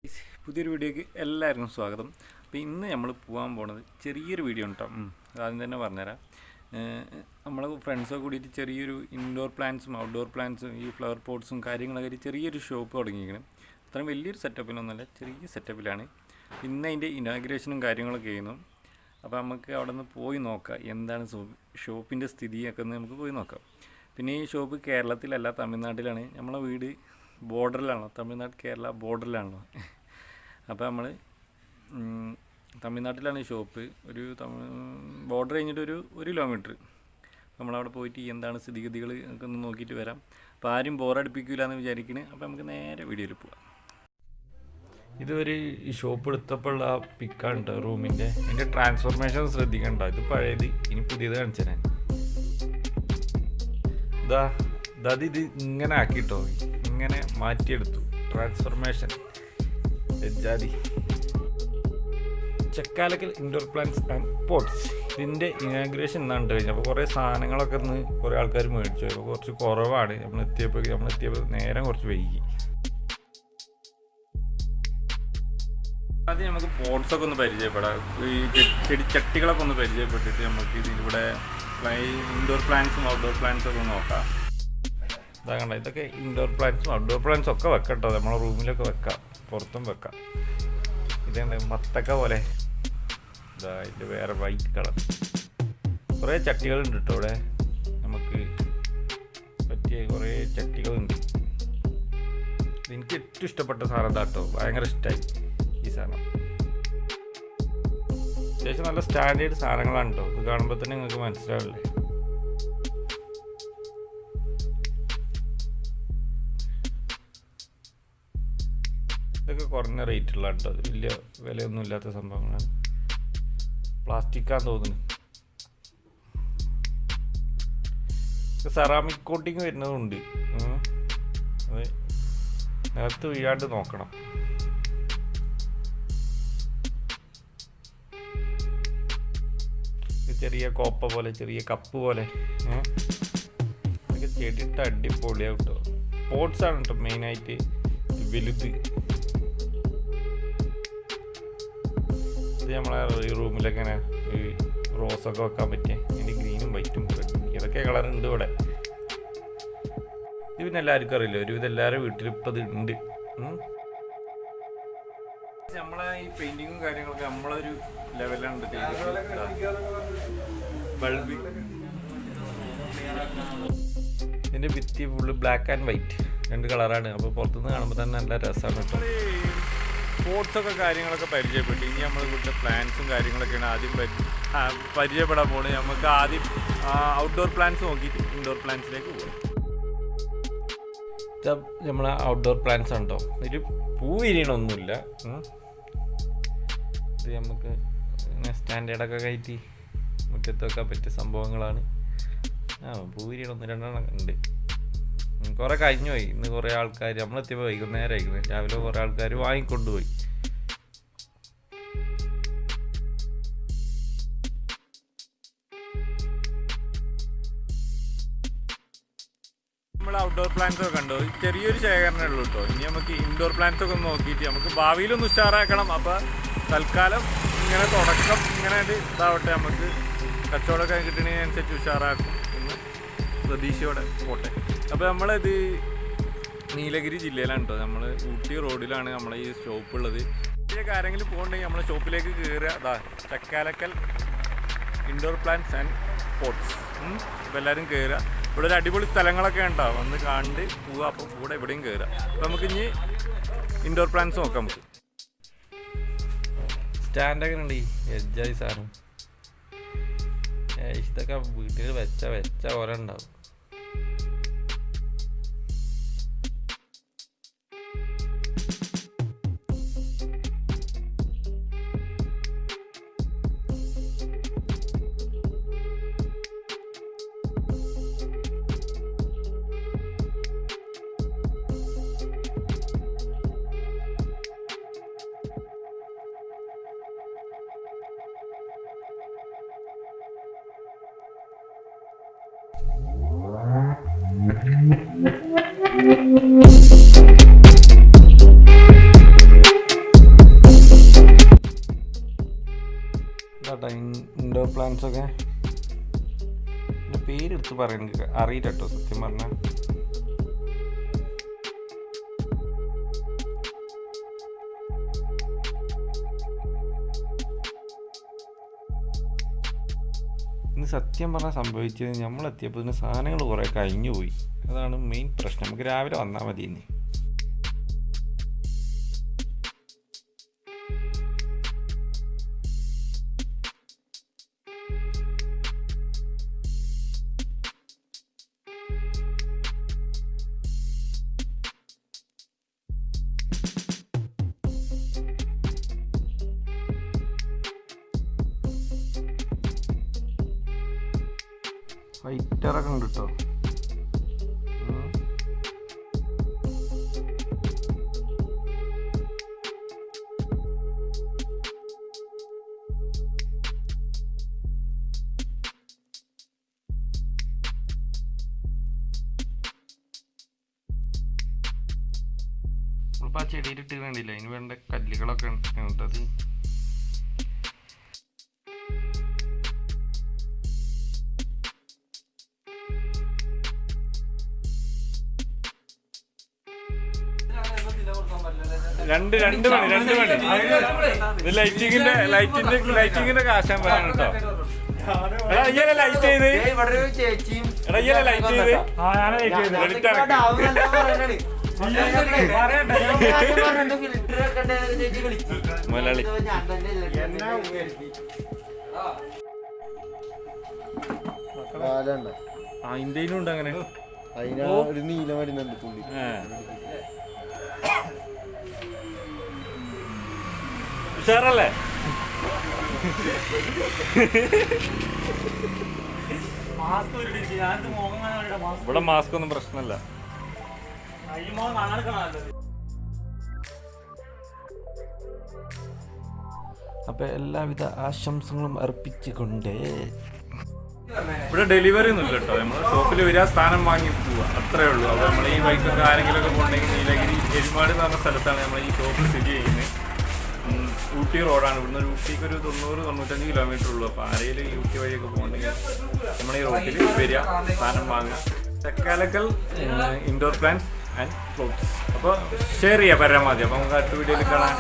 പുതിയൊരു വീഡിയോയ്ക്ക് എല്ലാവർക്കും സ്വാഗതം. അപ്പോൾ ഇന്ന് നമ്മൾ പോകാൻ പോകുന്നത് ചെറിയൊരു വീഡിയോ ഉണ്ടോ. ആദ്യം തന്നെ പറഞ്ഞുതരാം. നമ്മൾ ഫ്രണ്ട്സൊക്കെ കൂടിയിട്ട് ചെറിയൊരു ഇൻഡോർ പ്ലാന്റ്സും ഔട്ട്ഡോർ പ്ലാന്റ്സും ഈ ഫ്ലവർ പോട്ട്സും കാര്യങ്ങളൊക്കെ ചെറിയൊരു ഷോപ്പ് തുടങ്ങിയിരിക്കണം. അത്രയും വലിയൊരു സെറ്റപ്പിലൊന്നുമല്ല, ചെറിയ സെറ്റപ്പിലാണ്. ഇന്ന് അതിൻ്റെ ഇനാഗ്രേഷനും കാര്യങ്ങളൊക്കെ ചെയ്യുന്നു. അപ്പോൾ നമുക്ക് അവിടെ നിന്ന് പോയി നോക്കാം എന്താണ് ഷോപ്പിൻ്റെ സ്ഥിതിയൊക്കെ ഒന്ന് നമുക്ക് പോയി നോക്കാം. പിന്നെ ഈ ഷോപ്പ് കേരളത്തിലല്ല, തമിഴ്നാട്ടിലാണ്. നമ്മളെ വീട് ബോർഡറിലാണല്ലോ, തമിഴ്നാട് കേരള ബോർഡറിലാണല്ലോ. അപ്പോൾ നമ്മൾ തമിഴ്നാട്ടിലാണ് ഈ ഷോപ്പ്. ഒരു ബോർഡർ കഴിഞ്ഞിട്ട് ഒരു കിലോമീറ്റർ. നമ്മളവിടെ പോയിട്ട് എന്താണ് സ്ഥിതിഗതികൾ ഒക്കെ ഒന്ന് നോക്കിയിട്ട് വരാം. അപ്പോൾ ആരും ബോറടിപ്പിക്കില്ല എന്ന് വിചാരിക്കുന്നത്. അപ്പോൾ നമുക്ക് നേരെ വീഡിയോയിൽ പോവാം. ഇതൊരു ഷോപ്പ് എടുത്തപ്പോഴുള്ള ആ പിക്കാണ് കേട്ടോ റൂമിൻ്റെ. അതിൻ്റെ ട്രാൻസ്ഫോർമേഷൻ ശ്രദ്ധിക്കണ്ട. ഇത് പഴയത്, ഇനി പുതിയത് കാണിച്ചു തരാൻ. ഇത് ഇങ്ങനെ ആക്കിട്ടോ, ഇങ്ങനെ മാറ്റിയെടുത്തു. Transformation Jathi Chakkalakkal indoor plants and pots. ഇതിൻ്റെ ഇനാഗ്രേഷൻ എന്നാണ് കഴിഞ്ഞു. അപ്പോൾ കുറേ സാധനങ്ങളൊക്കെ ഒന്ന് കുറേ ആൾക്കാർ മേടിച്ചു. അപ്പോൾ കുറച്ച് കുറവാണ്. നമ്മളെത്തിയപ്പോൾ നേരം കുറച്ച് വൈകി. ആദ്യം നമുക്ക് പോട്ട്സൊക്കെ ഒന്ന് പരിചയപ്പെടാം. ഈ ചെടിച്ചട്ടികളൊക്കെ ഒന്ന് പരിചയപ്പെട്ടിട്ട് നമുക്ക് ഇതിലൂടെ ഇൻഡോർ പ്ലാന്റ്സും ഔട്ട്ഡോർ പ്ലാന്റ്സും ഒക്കെ നോക്കാം. ഇതാ കണ്ട, ഇതൊക്കെ ഇൻഡോർ പ്ലാന്റ്സും ഔട്ട്ഡോർ പ്ലാന്റ്സും ഒക്കെ വെക്കട്ടോ. നമ്മളെ റൂമിലൊക്കെ വെക്കാം, പുറത്തും വെക്കാം. ഇതുണ്ട് മത്തക്ക പോലെ. ഇതാ ഇത് വേറെ വൈറ്റ് കളർ. കുറേ ചട്ടികളുണ്ട് കേട്ടോ ഇവിടെ. നമുക്ക് പറ്റിയ കുറേ ചട്ടികളുണ്ട്. എനിക്ക് ഏറ്റവും ഇഷ്ടപ്പെട്ട സാധനം കേട്ടോ, ഭയങ്കര ഇഷ്ടമായി ഈ സാധനം. അത്യാവശ്യം നല്ല സ്റ്റാൻഡേർഡ് സാധനങ്ങളാണ് കേട്ടോ. ഇത് കാണുമ്പോൾ തന്നെ നിങ്ങൾക്ക് മനസ്സിലാവില്ലേ. ഇതൊക്കെ കുറഞ്ഞ റേറ്റുള്ള കേട്ടോ, വലിയ വിലയൊന്നും ഇല്ലാത്ത സംഭവങ്ങളാണ്. പ്ലാസ്റ്റിക്കാന്ന് തോന്നുന്നു. സെറാമിക് കോട്ടിങ് വരുന്നതുണ്ട്. അത് നിലത്ത് വീഴാണ്ട് നോക്കണം. ചെറിയ കോപ്പ പോലെ, ചെറിയ കപ്പ് പോലെ ഇതൊക്കെ ചെടിയിട്ട് അടിപൊളിയാവും കേട്ടോ. പോട്ട്സാണ് കേട്ടോ മെയിനായിട്ട് വലുത്. ഇത് നമ്മളെ ഈ റൂമിലൊക്കെ ഇങ്ങനെ ഈ റോസൊക്കെ വെക്കാൻ പറ്റിയ അതിൻ്റെ ഗ്രീനും വൈറ്റും ഇതൊക്കെ കളറുണ്ട് ഇവിടെ. ഇത് പിന്നെ എല്ലാവർക്കും അറിയില്ല, ഒരുവിധം എല്ലാവരും വീട്ടിലിപ്പോൾ ഇത് ഉണ്ട്. നമ്മളെ ഈ പെയിന്റിങ്ങും കാര്യങ്ങളൊക്കെ നമ്മളൊരു ലെവലാണ്. ബൾബ് ഇതിൻ്റെ ഭിത്തി ഫുള്ള് ബ്ലാക്ക് ആൻഡ് വൈറ്റ്, രണ്ട് കളറാണ്. അപ്പോൾ പുറത്തുനിന്ന് കാണുമ്പോൾ തന്നെ നല്ല രസമാണ് കേട്ടോ. പോട്ട്സൊക്കെ കാര്യങ്ങളൊക്കെ പരിചയപ്പെട്ടു. ഇനി നമ്മൾ ഇവിടുത്തെ പ്ലാന്റ്സും കാര്യങ്ങളൊക്കെയാണ് ആദ്യം പരിചയപ്പെടാൻ പോകുന്നത്. നമുക്ക് ആദ്യം ഔട്ട്ഡോർ പ്ലാന്റ്സ് നോക്കിയിട്ട് ഇൻഡോർ പ്ലാന്റ്സിലേക്ക് പോകാം. നമ്മൾ ഔട്ട്ഡോർ പ്ലാന്റ്സ് ഉണ്ടോ, ഒരു പൂ വിരിയണമൊന്നുമില്ല. ഇത് നമുക്ക് സ്റ്റാൻഡേർഡൊക്കെ കയറ്റി മുറ്റത്ത് വെക്കാൻ പറ്റിയ സംഭവങ്ങളാണ്. പൂ വിരിയണം, 1-2 ഉണ്ട്. കുറേ കഴിഞ്ഞു പോയി. ഇന്ന് കുറേ ആൾക്കാർ നമ്മളെത്തിയപ്പോൾ വൈകുന്നേരം ആയിരിക്കും. രാവിലെ കുറേ ആൾക്കാർ വാങ്ങിക്കൊണ്ടുപോയി. നമ്മൾ ഔട്ട്ഡോർ പ്ലാന്റ്സ് ഒക്കെ കണ്ടോ, ചെറിയൊരു ശേഖരണമേ ഉള്ളൂ കേട്ടോ. ഇനി നമുക്ക് ഇൻഡോർ പ്ലാന്റ്സ് ഒക്കെ ഒന്ന് നോക്കിയിട്ട് നമുക്ക് ഭാവിയിലൊന്ന് ഉഷാറാക്കണം. അപ്പോൾ തൽക്കാലം ഇങ്ങനെ തുടക്കം ഇങ്ങനെ ഇതാവട്ടെ, നമുക്ക് കച്ചവടമൊക്കെ കിട്ടുന്നതിനനുസരിച്ച് ഉഷാറാക്കും എന്ന് പ്രതീക്ഷയോടെ പോട്ടെ. അപ്പോൾ നമ്മളിത് നീലഗിരി ജില്ലയിലാണ് കേട്ടോ. നമ്മൾ ഊട്ടി റോഡിലാണ് നമ്മളെ ഈ ഷോപ്പ് ഉള്ളത്. ഇതിലേക്ക് ആരെങ്കിലും പോകണമെങ്കിൽ നമ്മളെ ഷോപ്പിലേക്ക് കയറുക. അതാ Chakkalakkal indoor plants and pots. അപ്പോൾ എല്ലാവരും കയറുക. ഇവിടെ ഒരു അടിപൊളി സ്ഥലങ്ങളൊക്കെ ഉണ്ടാവും, വന്ന് കണ്ട് പോവുക. അപ്പോൾ കൂടെ എവിടെയും കയറുക. അപ്പോൾ നമുക്ക് ഇനി ഇൻഡോർ പ്ലാന്റ്സ് നോക്കാം. നമുക്ക് സ്റ്റാൻഡൊക്കെ ഉണ്ട്. ഈ എജ്ജായി സാധനം ഇതൊക്കെ വീട്ടിൽ വെച്ച പോലെ ഉണ്ടാവും. പ്ലാന്റ്സ് ഒക്കെ പേരെടുത്ത് പറയാൻ അറിയില്ല കേട്ടോ സത്യം പറഞ്ഞാൽ. ഇന്ന് സത്യം പറഞ്ഞാൽ സംഭവിച്ചത് നമ്മളെത്തിയപ്പോൾ ഇതിന് സാധനങ്ങൾ കുറേ കഴിഞ്ഞു പോയി. അതാണ് മെയിൻ പ്രശ്നം. നമുക്ക് രാവിലെ വന്നാൽ മതി. ഇനി ഫൈറ്ററൊക്കെ ഉണ്ട് കേട്ടോ. നമ്മളിപ്പോൾ ആ ചെടിയിലിട്ട് വേണ്ടില്ല, അതിന് വേണ്ട കല്ലുകളൊക്കെ ഉണ്ടത്. രണ്ട് മണി ഇത് ലൈറ്റിങ്ങിന്റെ കാശാൻ പറയാൻ കേട്ടോ. ഇയ്യല്ലേ ലൈറ്റ് ചെയ്ത് ഇയ്യല്ലേ ലൈറ്റ് ചെയ്ത് മലയാളി ഇന്ത്യയിലും ഉണ്ട് അങ്ങനെ. ഒരു നീല വരുന്നുണ്ട് പുള്ളി. ഉഷാറല്ലേ? ഇവിടെ മാസ്ക് ഒന്നും പ്രശ്നമല്ല. അപ്പൊ എല്ലാവിധ ആശംസകളും അർപ്പിച്ചുകൊണ്ട് ഇവിടെ ഡെലിവറി ഒന്നും ഇല്ല കേട്ടോ. നമ്മൾ ഷോപ്പിൽ വരിക, സ്ഥാനം വാങ്ങി പോവുക, അത്രേ ഉള്ളൂ. അപ്പോൾ നമ്മൾ ഈ ബൈക്കൊക്കെ ആരെങ്കിലും ഒക്കെ പോകണമെങ്കിൽ നീലഗിരി എരുമാട് എന്ന് പറഞ്ഞ സ്ഥലത്താണ് നമ്മൾ ഈ ഷോപ്പ് സ്ഥിതി ചെയ്യുന്നത്. ഊട്ടി റോഡാണ്. ഇവിടുന്ന് ഊട്ടിക്ക് ഒരു 90-95 കിലോമീറ്റർ ഉള്ളൂ. അപ്പോൾ ആരെങ്കിലും ഊട്ടി വഴിയൊക്കെ പോകണമെങ്കിൽ നമ്മൾ ഈ റോട്ടിൽ വരിക, സ്ഥാനം വാങ്ങുക. തെക്കാലക്കൽ ഇൻഡോർ പ്ലാന്റ്സ് ആൻഡ് ഫ്രൂട്ട്സ്. അപ്പോൾ ഷെയർ ചെയ്യാം പരമാവധി. അപ്പോൾ നമുക്ക് അടുത്ത വീഡിയോയിൽ കാണാൻ.